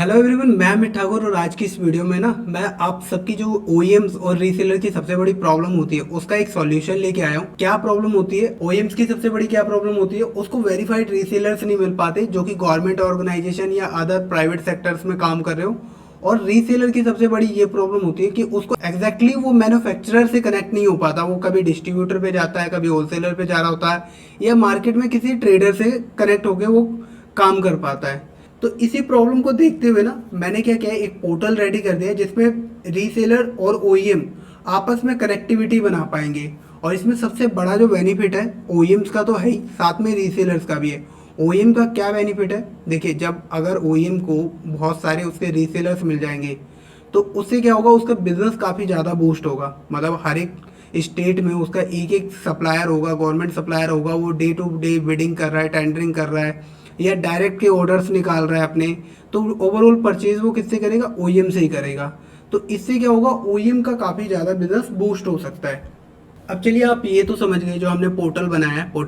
Hello everyone, मैं अमित ठाकुर और आज की इस वीडियो में ना मैं आप सबकी जो ओईएम्स और रीसेलर की सबसे बड़ी प्रॉब्लम होती है उसका एक सॉल्यूशन लेके आया हूँ। क्या प्रॉब्लम होती है ओईएम्स की? सबसे बड़ी क्या प्रॉब्लम होती है, उसको वेरीफाइड रीसेलर्स नहीं मिल पाते जो कि गवर्नमेंट ऑर्गेनाइजेशन या अदर प्राइवेट सेक्टर्स में काम कर रहे हो। और रीसेलर की सबसे बड़ी ये प्रॉब्लम होती है कि उसको एग्जैक्टली वो मैन्युफैक्चरर से कनेक्ट नहीं हो पाता। वो कभी डिस्ट्रीब्यूटर पे जाता है, कभी होलसेलर पे जा रहा होता है, या मार्केट में किसी ट्रेडर से कनेक्ट होकर वो काम कर पाता है। तो इसी प्रॉब्लम को देखते हुए ना मैंने क्या किया है, एक पोर्टल रेडी कर दिया है जिसमें रीसेलर और ओईएम आपस में कनेक्टिविटी बना पाएंगे। और इसमें सबसे बड़ा जो बेनिफिट है ओईएम्स का तो है ही, साथ में रीसेलर्स का भी है। ओईएम का क्या बेनिफिट है, देखिए, जब अगर ओईएम को बहुत सारे उसके रीसेलर्स मिल जाएंगे तो उससे क्या होगा, उसका बिजनेस काफ़ी ज़्यादा बूस्ट होगा। मतलब हर एक स्टेट में उसका एक एक सप्लायर होगा, गवर्नमेंट सप्लायर होगा, वो डे टू डे बिडिंग कर रहा है, टेंडरिंग कर रहा है, या डायरेक्ट के ऑर्डर्स निकाल रहा है अपने। तो ओवरऑल परचेज वो किससे करेगा, ओईएम से ही करेगा। तो इससे क्या होगा, ओईएम का काफ़ी ज़्यादा बिजनेस बूस्ट हो सकता है। अब चलिए, आप ये तो समझ गए, जो हमने पोर्टल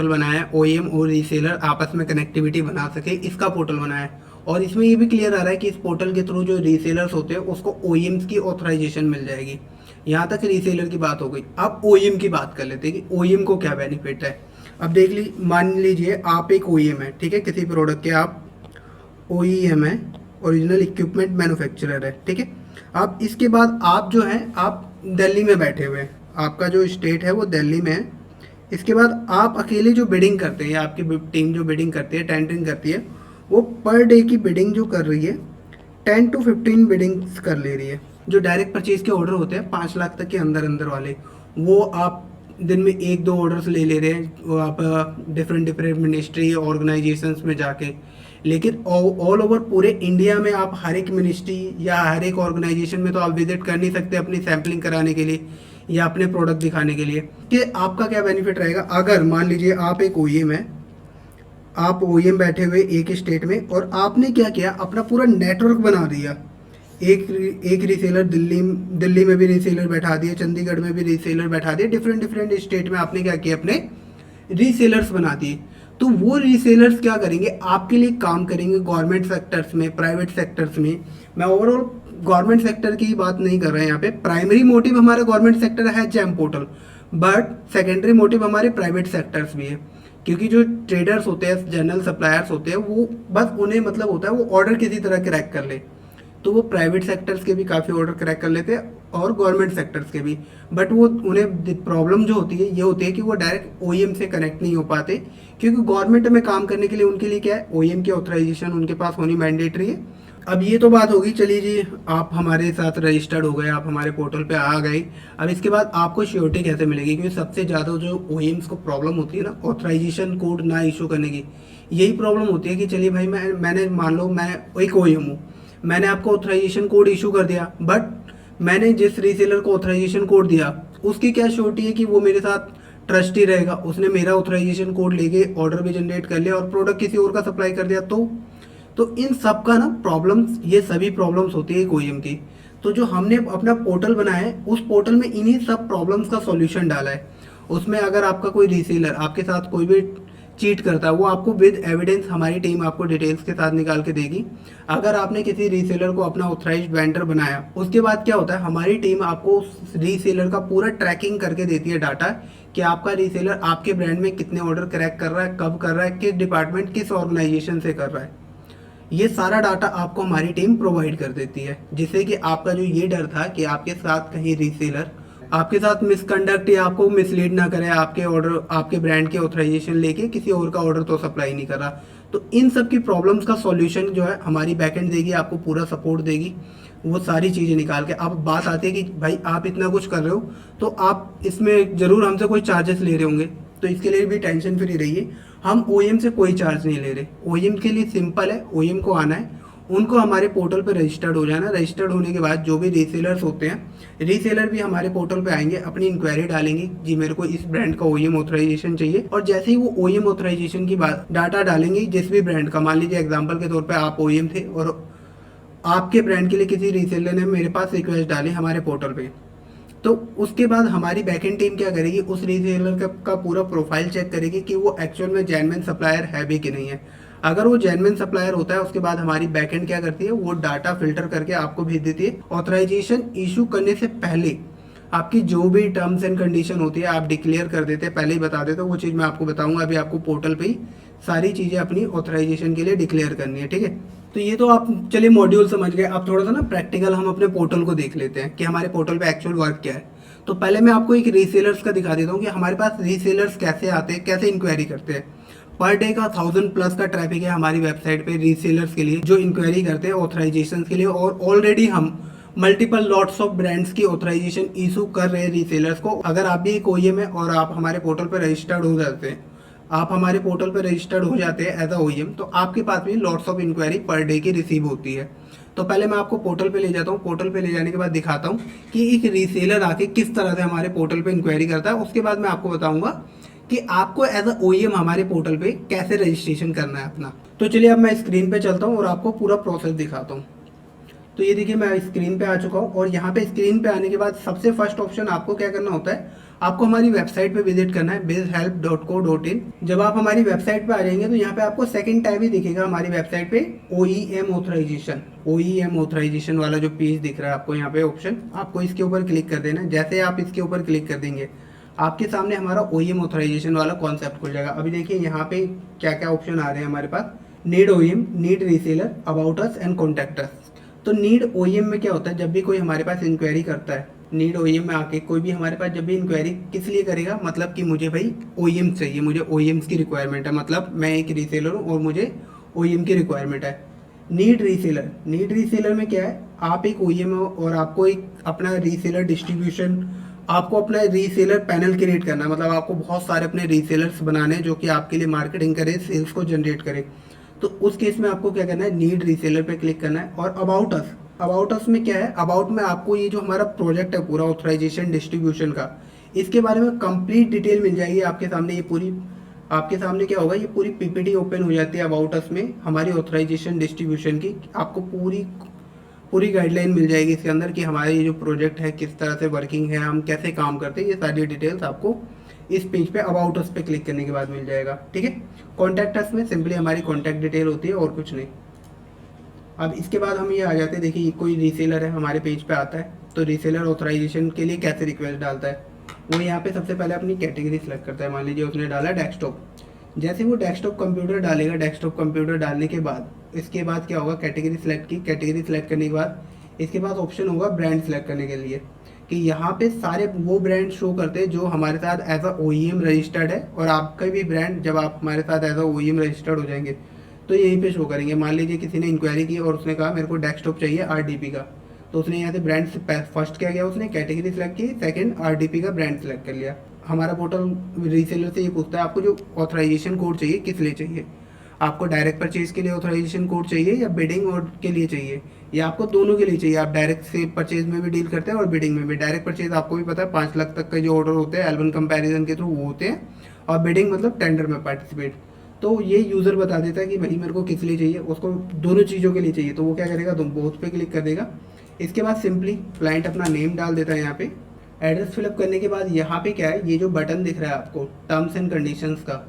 बनाया है ओईएम और रीसेलर आपस में कनेक्टिविटी बना सके, इसका पोर्टल बनाया है। और इसमें ये भी क्लियर आ रहा है कि इस पोर्टल के थ्रू जो रीसेलर्स होते हैं उसको ओईएम्स की ऑथराइजेशन मिल जाएगी। यहाँ तक रीसेलर की बात हो गई। अब ओईएम की बात कर लेते हैं कि ओईएम को क्या बेनिफिट है। अब मान लीजिए आप एक ओईएम है, ठीक है, किसी प्रोडक्ट के आप ओईएम है, ओरिजिनल इक्विपमेंट मैन्युफैक्चरर है, ठीक है। अब इसके बाद आप जो हैं, आप दिल्ली में बैठे हुए हैं, आपका जो स्टेट है वो दिल्ली में है। इसके बाद आप अकेले जो बिडिंग करते हैं, या आपकी टीम जो बिडिंग करती है, टेंडरिंग करती है, वो पर डे की बिडिंग जो कर रही है 10 to 15 बिडिंग्स कर ले रही है। जो डायरेक्ट परचेज के ऑर्डर होते हैं 5 लाख तक के अंदर अंदर वाले, वो आप दिन में एक दो ऑर्डर्स ले रहे हैं, वो आप डिफरेंट डिफरेंट मिनिस्ट्री ऑर्गेनाइजेशंस में जाके। लेकिन ऑल ओवर पूरे इंडिया में आप हर एक मिनिस्ट्री या हर एक ऑर्गेनाइजेशन में तो आप विजिट कर नहीं सकते अपनी सैम्पलिंग कराने के लिए या अपने प्रोडक्ट दिखाने के लिए। कि आपका क्या बेनिफिट रहेगा, अगर मान लीजिए आप एक ओईएम है, आप ओईएम बैठे हुए एक स्टेट में, और आपने क्या किया, अपना पूरा नेटवर्क बना दिया। एक रीसेलर दिल्ली में भी रीसेलर बैठा दिए, चंडीगढ़ में भी रीसेलर बैठा दिए, डिफरेंट डिफरेंट स्टेट में आपने क्या किया, अपने रीसेलर्स बना दिए। तो वो रीसेलर्स क्या करेंगे, आपके लिए काम करेंगे गवर्नमेंट सेक्टर्स में, प्राइवेट सेक्टर्स में। मैं ओवरऑल गवर्नमेंट सेक्टर की बात नहीं कर रहा हैं यहाँ पे। प्राइमरी मोटिव हमारा गवर्नमेंट सेक्टर है GeM portal, but secondary motive हमारे प्राइवेट सेक्टर्स भी है। क्योंकि जो ट्रेडर्स होते हैं, जनरल सप्लायर्स होते हैं, वो बस उन्हें मतलब होता है वो ऑर्डर किसी तरह क्रैक कर ले। तो वो प्राइवेट सेक्टर्स के भी काफ़ी ऑर्डर क्रैक कर लेते हैं और गवर्नमेंट सेक्टर्स के भी। बट वो उन्हें प्रॉब्लम जो होती है ये होती है कि वो डायरेक्ट ओईएम से कनेक्ट नहीं हो पाते, क्योंकि गवर्नमेंट में काम करने के लिए उनके लिए क्या है, ओईएम की ऑथराइजेशन उनके पास होनी मैंडेटरी है। अब ये तो बात होगी, चलिए जी, आप हमारे साथ रजिस्टर्ड हो गए, आप हमारे पोर्टल पे आ गए। अब इसके बाद आपको श्योरिटी कैसे मिलेगी, क्योंकि सबसे ज़्यादा जो ओईएम्स को प्रॉब्लम होती है ना, ऑथराइजेशन कोड ना इशू करने की, यही प्रॉब्लम होती है कि चलिए भाई, मैंने मान लो मैं एक ओईएम हूँ, मैंने आपको ऑथराइजेशन कोड इशू कर दिया, बट मैंने जिस रीसेलर को ऑथराइजेशन कोड दिया उसकी क्या श्योरिटी है कि वो मेरे साथ ट्रस्टी रहेगा। उसने मेरा ऑथराइजेशन कोड लेके ऑर्डर भी जनरेट कर लिया और प्रोडक्ट किसी और का सप्लाई कर दिया। तो इन सब का ना प्रॉब्लम्स, ये सभी प्रॉब्लम्स होती है ओईएम की। तो जो हमने अपना पोर्टल बनाया है, उस पोर्टल में इन्हीं सब प्रॉब्लम्स का सॉल्यूशन डाला है। उसमें अगर आपका कोई रीसेलर आपके साथ कोई भी चीट करता है, वो आपको विद एविडेंस हमारी टीम आपको डिटेल्स के साथ निकाल के देगी। अगर आपने किसी रीसेलर को अपना ऑथराइज्ड वेंडर बनाया, उसके बाद क्या होता है, हमारी टीम आपको रीसेलर का पूरा ट्रैकिंग करके देती है डाटा, कि आपका रीसेलर आपके ब्रांड में कितने ऑर्डर क्रैक कर रहा है, कब कर रहा है, किस डिपार्टमेंट, किस ऑर्गेनाइजेशन से कर रहा है। ये सारा डाटा आपको हमारी टीम प्रोवाइड कर देती है, जिससे कि आपका जो ये डर था कि आपके साथ कहीं रीसेलर आपके साथ मिसकंडक्ट या आपको मिसलीड ना करे, आपके ऑर्डर, आपके ब्रांड के ऑथराइजेशन लेके किसी और का ऑर्डर तो सप्लाई नहीं कर रहा। तो इन सब की प्रॉब्लम्स का सॉल्यूशन जो है हमारी बैकएंड देगी, आपको पूरा सपोर्ट देगी, वो सारी चीज़ें निकाल के। अब बात आती है कि भाई आप इतना कुछ कर रहे हो तो आप इसमें ज़रूर हमसे कोई चार्जेस ले रहे होंगे, तो इसके लिए भी टेंशन फ्री रहिए, हम ओईएम से कोई चार्ज नहीं ले रहे। ओईएम के लिए सिंपल है, ओईएम को आना है, उनको हमारे पोर्टल पे रजिस्टर्ड हो जाना। रजिस्टर्ड होने के बाद जो भी रीसेलर्स होते हैं, रीसेलर भी हमारे पोर्टल पे आएंगे, अपनी इंक्वायरी डालेंगे, जी मेरे को इस ब्रांड का ओईएम ऑथराइजेशन चाहिए। और जैसे ही वो ओईएम ऑथराइजेशन की बात डाटा डालेंगे जिस भी ब्रांड का, मान लीजिए एग्जाम्पल के तौर पर आप ओईएम थे और आपके ब्रांड के लिए किसी रीसेलर ने मेरे पास रिक्वेस्ट डाली हमारे पोर्टल पे, तो उसके बाद हमारी बैकएंड टीम क्या करेगी, उस रीसेलर का पूरा प्रोफाइल चेक करेगी कि वो एक्चुअल में जेन्युइन सप्लायर है भी कि नहीं है। अगर वो जेन्युइन सप्लायर होता है उसके बाद हमारी बैकएंड क्या करती है, वो डाटा फिल्टर करके आपको भेज देती है। ऑथराइजेशन इशू करने से पहले आपकी जो भी टर्म्स एंड कंडीशन होती है आप डिक्लेयर कर देते हैं, पहले ही बता देते, वो चीज़ मैं आपको बताऊंगा। अभी आपको पोर्टल पे ही सारी चीज़ें अपनी ऑथराइजेशन के लिए डिक्लेयर करनी है, ठीक है। तो ये तो आप चलिए मॉड्यूल समझ गए। अब थोड़ा सा ना प्रैक्टिकल हम अपने पोर्टल को देख लेते हैं कि हमारे पोर्टल पे एक्चुअल वर्क क्या है। तो पहले मैं आपको एक रीसेलर्स का दिखा देता हूँ कि हमारे पास रीसेलर्स कैसे आते हैं, कैसे इंक्वायरी करते हैं। पर डे का 1000+ का ट्रैफिक है हमारी वेबसाइट पे रीसेलर्स के लिए जो इंक्वायरी करते हैं ऑथराइजेशन के लिए, और ऑलरेडी हम मल्टीपल लॉट्स ऑफ ब्रांड्स की ऑथराइजेशन इशू कर रहे हैं रीसेलर्स को। अगर आप भी एक ओईएम है और आप हमारे पोर्टल पर रजिस्टर्ड हो जाते हैं, आप हमारे पोर्टल पर रजिस्टर्ड हो जाते हैं एज अ ओईएम, तो आपके पास भी lots of inquiry per day की रिसीव होती है। तो पहले मैं आपको पोर्टल पे ले जाता हूँ, पोर्टल पे ले जाने के बाद दिखाता हूँ कि एक रीसेलर आके किस तरह से हमारे पोर्टल पे इंक्वायरी करता है। उसके बाद मैं आपको बताऊंगा कि आपको एज अ ओईएम हमारे पोर्टल पे कैसे रजिस्ट्रेशन करना है अपना। तो चलिए अब मैं स्क्रीन पे चलता हूँ और आपको पूरा प्रोसेस दिखाता हूँ। तो ये देखिए मैं स्क्रीन पे आ चुका हूँ, और यहाँ पे स्क्रीन पे आने के बाद सबसे फर्स्ट ऑप्शन आपको क्या करना होता है, आपको हमारी वेबसाइट पे विजिट करना है bizhelp.co.in। जब आप हमारी वेबसाइट पे आ जाएंगे तो यहाँ पे आपको सेकंड टैब ही दिखेगा हमारी वेबसाइट पे, ओईएम ऑथराइजेशन वाला जो पेज दिख रहा है आपको यहाँ पे ऑप्शन, आपको इसके ऊपर क्लिक कर देना है। जैसे आप इसके ऊपर क्लिक कर देंगे आपके सामने हमारा ओईएम ऑथराइजेशन वाला कॉन्सेप्ट खुल जाएगा। अभी देखिए यहाँ पे क्या क्या ऑप्शन आ रहे हैं हमारे पास, need OEM, need reseller, about us and contact us. तो नीड ओईएम में क्या होता है, जब भी कोई हमारे पास इंक्वायरी करता है, नीड ओईएम में आके कोई भी हमारे पास जब भी इंक्वायरी किस लिए करेगा, मतलब कि मुझे भाई ओईएम चाहिए, मुझे ओईएम्स की रिक्वायरमेंट है, मतलब मैं एक रीसेलर हूँ और मुझे ओईएम की रिक्वायरमेंट है। नीड रीसेलर, नीड रीसेलर में क्या है, आप एक ओईएम हो और आपको एक अपना रीसेलर डिस्ट्रीब्यूशन, आपको अपना रीसेलर पैनल क्रिएट करना है, मतलब आपको बहुत सारे अपने रीसेलर्स बनाने हैं जो कि आपके लिए मार्केटिंग करे, सेल्स को जनरेट करे। तो उस केस में आपको क्या करना है, नीड रीसेलर पे क्लिक करना है। और अबाउट अस, अबाउट अस में क्या है, अबाउट में आपको ये जो हमारा प्रोजेक्ट है पूरा ऑथराइजेशन डिस्ट्रीब्यूशन का, इसके बारे में कंप्लीट डिटेल मिल जाएगी आपके सामने। ये पूरी आपके सामने क्या होगा, ये पूरी पीपीटी ओपन हो जाती है अबाउट अस में हमारी ऑथराइजेशन डिस्ट्रीब्यूशन की। आपको पूरी पूरी गाइडलाइन मिल जाएगी इसके अंदर कि हमारा ये जो प्रोजेक्ट है किस तरह से वर्किंग है, हम कैसे काम करते हैं, ये सारी डिटेल्स आपको इस पेज पे अबाउट अस पे क्लिक करने के बाद मिल जाएगा, ठीक है। कॉन्टैक्ट अस में सिंपली हमारी कॉन्टैक्ट डिटेल होती है और कुछ नहीं। अब इसके बाद हम ये आ जाते हैं, देखिए कोई रीसेलर है हमारे पेज पे आता है, तो रीसेलर ऑथराइजेशन के लिए कैसे रिक्वेस्ट डालता है, वो यहाँ पे सबसे पहले अपनी कैटेगरी सेलेक्ट करता है। मान लीजिए उसने डाला डेस्कटॉप, जैसे वो डेस्कटॉप कंप्यूटर डालेगा, डेस्कटॉप कंप्यूटर डालने के बाद इसके बाद क्या होगा, कैटेगरी सेलेक्ट की, कैटेगरी सेलेक्ट करने के बाद इसके बाद ऑप्शन होगा ब्रांड सेलेक्ट करने के लिए, कि यहाँ पे सारे वो ब्रांड शो करते हैं जो हमारे साथ एज अ ओईएम रजिस्टर्ड है। और आपका भी ब्रांड जब आप हमारे साथ एज अ ओईएम रजिस्टर्ड हो जाएंगे तो यहीं पे शो करेंगे। मान लीजिए किसी ने इंक्वायरी की और उसने कहा मेरे को डेस्कटॉप चाहिए आरडीपी का, तो उसने यहाँ से ब्रांड फर्स्ट क्या किया, उसने कैटेगरी सेलेक्ट की, सेकंड आरडीपी का ब्रांड सेलेक्ट कर लिया। हमारा पोर्टल रीसेलर से ये पूछता है आपको जो ऑथराइजेशन कोड चाहिए किस लिए चाहिए, आपको डायरेक्ट परचेज के लिए ऑथराइजेशन कोड चाहिए या बिडिंग और के लिए चाहिए, या आपको दोनों के लिए चाहिए। आप डायरेक्ट से परचेज में भी डील करते हैं और बिडिंग में भी। डायरेक्ट परचेज आपको भी पता है 5 लाख तक का जो ऑर्डर होते हैं एल1 कंपैरिजन के थ्रू वो होते हैं, और बिडिंग मतलब टेंडर में पार्टिसिपेट। तो ये यूज़र बता देता है कि भाई मेरे को किस लिए चाहिए, उसको दोनों चीज़ों के लिए चाहिए, तो वो क्या करेगा, तुम बोथ पे क्लिक कर देगा। इसके बाद सिंपली क्लाइंट अपना नेम डाल देता है यहाँ पे। एड्रेस फिलअप करने के बाद यहाँ पे क्या है, ये जो बटन दिख रहा है आपको टर्म्स एंड कंडीशंस का,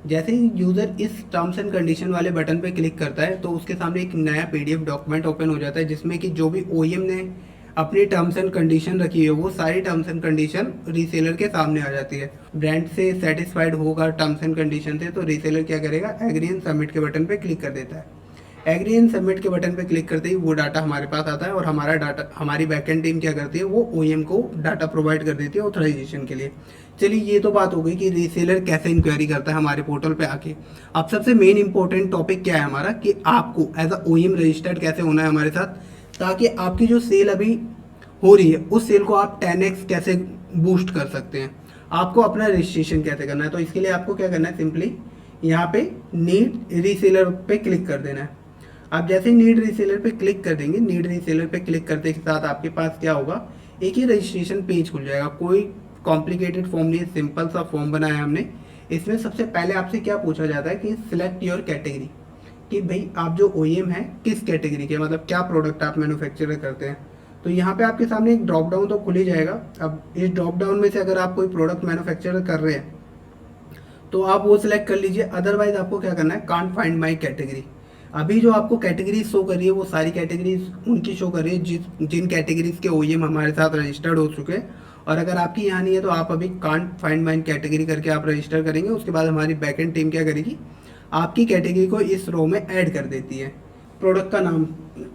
जैसे ही यूज़र इस टर्म्स एंड कंडीशन वाले बटन पे क्लिक करता है तो उसके सामने एक नया पीडीएफ डॉक्यूमेंट ओपन हो जाता है जिसमें कि जो भी ओईएम ने अपनी टर्म्स एंड कंडीशन रखी है वो सारी टर्म्स एंड कंडीशन रीसेलर के सामने आ जाती है। ब्रांड से सेटिस्फाइड होगा टर्म्स एंड कंडीशन से, तो रीसेलर क्या करेगा, एग्री एंड सबमिट के बटन पे क्लिक कर देता है। एग्री एंड सबमिट के बटन पे क्लिक करते ही वो डाटा हमारे पास आता है और हमारा डाटा, हमारी बैकएंड टीम क्या करती है, वो ओईएम को डाटा प्रोवाइड कर देती है ऑथराइजेशन के लिए। चलिए ये तो बात हो गई कि रीसेलर कैसे इंक्वायरी करता है हमारे पोर्टल पे आके। अब सबसे मेन इंपॉर्टेंट टॉपिक क्या है हमारा, कि आपको एज अ ओईएम रजिस्टर्ड कैसे होना है हमारे साथ, ताकि आपकी जो सेल अभी हो रही है उस सेल को आप 10x कैसे बूस्ट कर सकते हैं, आपको अपना रजिस्ट्रेशन कैसे करना है। तो इसके लिए आपको क्या करना है, सिंपली यहाँ पे नीड रीसेलर पे क्लिक कर देना है। आप जैसे ही नीड रीसेलर पे क्लिक कर देंगे, नीड रीसेलर पे क्लिक करते के साथ आपके पास क्या होगा, एक ही रजिस्ट्रेशन पेज खुल जाएगा। कोई कॉम्प्लिकेटेड फॉर्म नहीं, सिंपल सा फॉर्म बनाया है हमने। इसमें सबसे पहले आपसे क्या पूछा जाता है कि सिलेक्ट योर कैटेगरी, कि भाई आप जो ओईएम है किस कैटेगरी के, मतलब क्या प्रोडक्ट आप मैन्युफैक्चर करते हैं। तो यहाँ पे आपके सामने एक ड्रॉप डाउन तो खुल ही जाएगा। अब इस ड्रॉप डाउन में से अगर आप कोई प्रोडक्ट मैन्युफैक्चर कर रहे हैं तो आप वो सिलेक्ट कर लीजिए। अदरवाइज आपको क्या करना है, कांट फाइंड माई कैटेगरी। अभी जो आपको कैटेगरी शो कर रही है वो सारी कैटेगरीज उनकी शो कर रही है जिन कैटेगरीज के ओईएम हमारे साथ रजिस्टर्ड हो चुके हैं। और अगर आपकी यहाँ नहीं है तो आप अभी कांट फाइंड माई कैटेगरी करके आप रजिस्टर करेंगे। उसके बाद हमारी बैकएंड टीम क्या करेगी, आपकी कैटेगरी को इस रो में ऐड कर देती है। प्रोडक्ट का नाम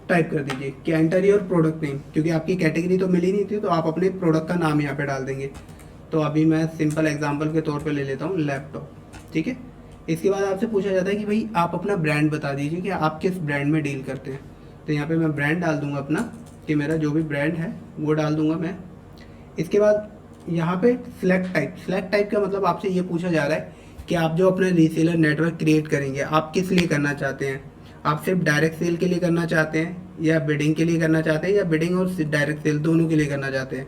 टाइप कर दीजिए कि एंटर योर प्रोडक्ट नेम, क्योंकि आपकी कैटेगरी तो मिली नहीं थी तो आप अपने प्रोडक्ट का नाम यहाँ पे डाल देंगे। तो अभी मैं सिंपल एग्जांपल के तौर पे ले लेता हूँ लैपटॉप, ठीक है। इसके बाद आपसे पूछा जाता है कि भाई आप अपना ब्रांड बता दीजिए कि आप किस ब्रांड में डील करते हैं। तो यहाँ पे मैं ब्रांड डाल दूंगा अपना, कि मेरा जो भी ब्रांड है वो डाल दूंगा मैं। इसके बाद यहाँ पे सिलेक्ट टाइप का मतलब आपसे ये पूछा जा रहा है कि आप जो अपना रीसेलर नेटवर्क क्रिएट करेंगे आप किस लिए करना चाहते हैं। आप सिर्फ डायरेक्ट सेल के लिए करना चाहते हैं, या बिडिंग के लिए करना चाहते हैं, या बिडिंग और डायरेक्ट सेल दोनों के लिए करना चाहते हैं।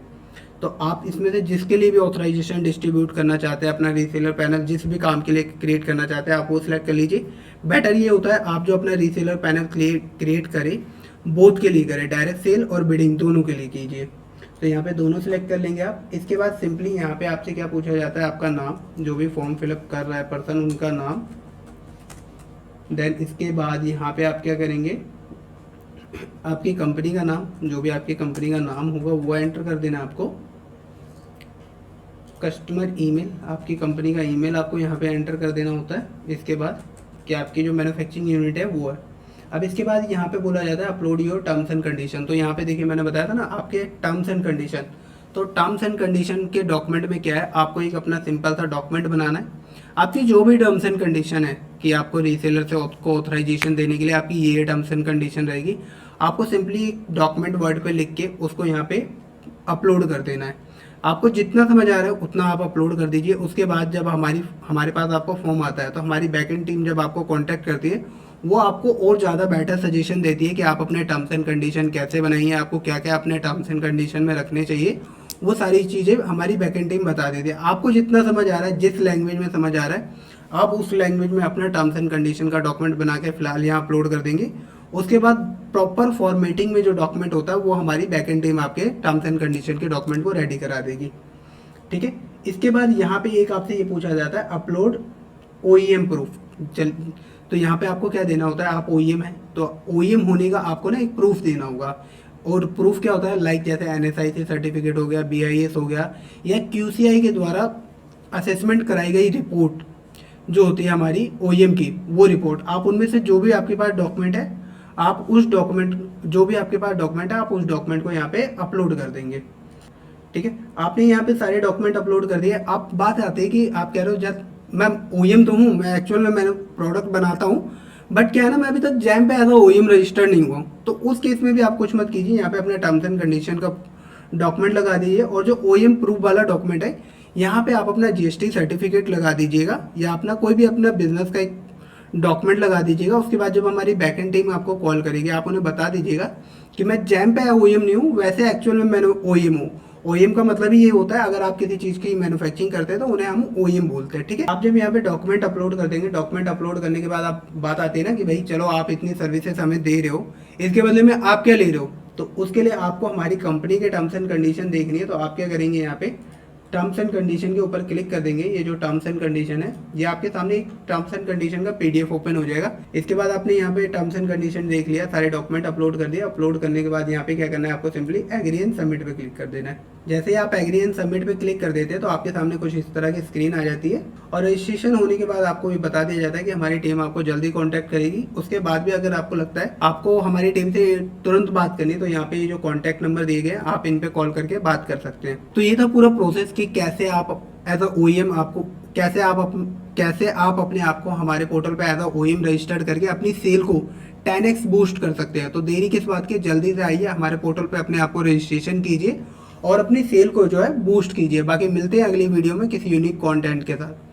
तो आप इसमें से जिसके लिए भी ऑथराइजेशन डिस्ट्रीब्यूट करना चाहते हैं, अपना रीसेलर पैनल जिस भी काम के लिए क्रिएट करना चाहते हैं आप वो सिलेक्ट कर लीजिए। बेटर ये होता है आप जो अपना रीसेलर पैनल क्रिएट करें बोथ के लिए करें, डायरेक्ट सेल और बिडिंग दोनों के लिए कीजिए। तो यहाँ पे दोनों सिलेक्ट कर लेंगे आप। इसके बाद सिंपली यहाँ पे आपसे क्या पूछा जाता है, आपका नाम, जो भी फॉर्म फिलअप कर रहा है पर्सन उनका नाम। देन इसके बाद यहाँ पे आप क्या करेंगे, आपकी कंपनी का नाम, जो भी आपकी कंपनी का नाम होगा वो एंटर कर देना आपको। कस्टमर ईमेल, आपकी कंपनी का ईमेल आपको यहाँ पे एंटर कर देना होता है। इसके बाद कि आपकी जो मैन्युफैक्चरिंग यूनिट है वो है। अब इसके बाद यहाँ पे बोला जाता है upload your terms and condition. तो यहाँ पे देखिए मैंने बताया था ना आपके टर्म्स एंड कंडीशन। तो टर्म्स एंड कंडीशन के डॉक्यूमेंट में क्या है, आपको एक अपना सिंपल सा डॉक्यूमेंट बनाना है। आपकी जो भी टर्म्स एंड कंडीशन है कि आपको रीसेलर से को ऑथराइजेशन देने के लिए आपकी ये टर्म्स एंड कंडीशन रहेगी, आपको सिंपली एक डॉक्यूमेंट वर्ड पे लिख के उसको यहाँ पे अपलोड कर देना है। आपको जितना समझ आ रहा है उतना आप अपलोड कर दीजिए। उसके बाद जब हमारे पास आपको फॉर्म आता है तो हमारी बैकएंड टीम जब आपको कॉन्टैक्ट करती है वो आपको और ज़्यादा बेटर सजेशन देती है कि आप अपने टर्म्स एंड कंडीशन कैसे बनाइए, आपको क्या क्या अपने टर्म्स एंड कंडीशन में रखने चाहिए, वो सारी चीज़ें हमारी बैकएंड टीम बता देती है। आपको जितना समझ आ रहा है, जिस लैंग्वेज में समझ आ रहा है, आप उस लैंग्वेज में अपना टर्म्स एंड कंडीशन का डॉक्यूमेंट बना के फिलहाल यहाँ अपलोड कर देंगे। उसके बाद प्रॉपर फॉर्मेटिंग में जो डॉक्यूमेंट होता है वो हमारी बैकएंड टीम आपके टर्म्स एंड कंडीशन के डॉक्यूमेंट को रेडी करा देगी, ठीक है। इसके बाद यहाँ पे एक आपसे ये पूछा जाता है अपलोड ओईएम प्रूफ। तो यहाँ पे आपको क्या देना होता है, आप ओईएम है तो ओईएम होने का आपको ना एक प्रूफ देना होगा। और प्रूफ क्या होता है, लाइक जैसे एनएसआई से सर्टिफिकेट हो गया, बीआईएस हो गया, या क्यूसीआई के द्वारा असेसमेंट कराई गई रिपोर्ट जो होती है हमारी ओईएम की, वो रिपोर्ट। आप उनमें से जो भी आपके पास डॉक्यूमेंट है, आप उस डॉक्यूमेंट जो भी आपके पास डॉक्यूमेंट है आप उस डॉक्यूमेंट को यहाँ पे अपलोड कर देंगे, ठीक है। आपने यहाँ पे सारे डॉक्यूमेंट अपलोड कर दिए। आप बात आती है कि आप कह रहे हो जब मैं ओईएम तो हूँ, मैं एक्चुअल में मैंने प्रोडक्ट बनाता हूँ, बट क्या है ना मैं अभी तक जैम पे एज अ ओईएम रजिस्टर्ड नहीं हुआ हूँ। तो उस केस में भी आप कुछ मत कीजिए, यहाँ पे अपने टर्म्स एंड कंडीशन का डॉक्यूमेंट लगा दीजिए। और जो ओईएम प्रूफ वाला डॉक्यूमेंट है यहाँ पे आप अपना जीएसटी सर्टिफिकेट लगा दीजिएगा, या अपना कोई भी अपना बिजनेस का एक डॉक्यूमेंट लगा दीजिएगा। उसके बाद जब हमारी बैकएंड टीम आपको कॉल करेगी आप उन्हें बता दीजिएगा कि मैं जैम पे ओईएम नहीं हूँ, वैसे एक्चुअल में मैं ओईएम हूँ। ओईएम का मतलब ही ये होता है अगर आप किसी चीज की मैन्युफैक्चरिंग करते हैं तो उन्हें हम ओईएम बोलते हैं, ठीक है। आप जब यहाँ पे डॉक्यूमेंट अपलोड कर देंगे, डॉक्यूमेंट अपलोड करने के बाद आप बात आती है ना कि भाई चलो आप इतनी सर्विसेज हमें दे रहे हो, इसके बदले में आप क्या ले रहे हो। तो उसके लिए आपको हमारी कंपनी के टर्म्स एंड कंडीशन देखनी है। तो आप क्या करेंगे, यहाँ पे टर्म्स एंड कंडीशन के ऊपर क्लिक कर देंगे। ये जो टर्म्स एंड कंडीशन है ये आपके सामने एक टर्म्स एंड कंडीशन का पीडीएफ ओपन हो जाएगा। इसके बाद आपने यहाँ पे टर्म्स एंड कंडीशन देख लिया, सारे डॉक्यूमेंट अपलोड कर दिया। अपलोड करने के बाद यहाँ पे क्या करना है, आपको सिंपली एग्री एंड सबमिट पे क्लिक कर देना है। जैसे ही आप एग्री एंड सबमिट पे क्लिक कर देते हैं तो आपके सामने कुछ इस तरह की स्क्रीन आ जाती है। और रजिस्ट्रेशन होने के बाद आपको भी बता दिया जाता है कि हमारी टीम आपको जल्दी कॉन्टैक्ट करेगी। उसके बाद भी अगर आपको लगता है आपको हमारी टीम से तुरंत बात करनी तो यहाँ पे जो कॉन्टैक्ट नंबर दिए गए आप इन पे कॉल करके बात कर सकते हैं। तो ये था पूरा प्रोसेस कि कैसे आप एज अ ओईएम आपको कैसे आप अपने आप को हमारे पोर्टल पे एज अ ओईएम रजिस्टर्ड करके अपनी सेल को 10x बूस्ट कर सकते हैं। तो देरी किस बात की, जल्दी से आइए हमारे पोर्टल पे अपने आप को रजिस्ट्रेशन कीजिए और अपनी सेल को जो है बूस्ट कीजिए। बाकी मिलते हैं अगली वीडियो में किसी यूनिक कंटेंट के साथ।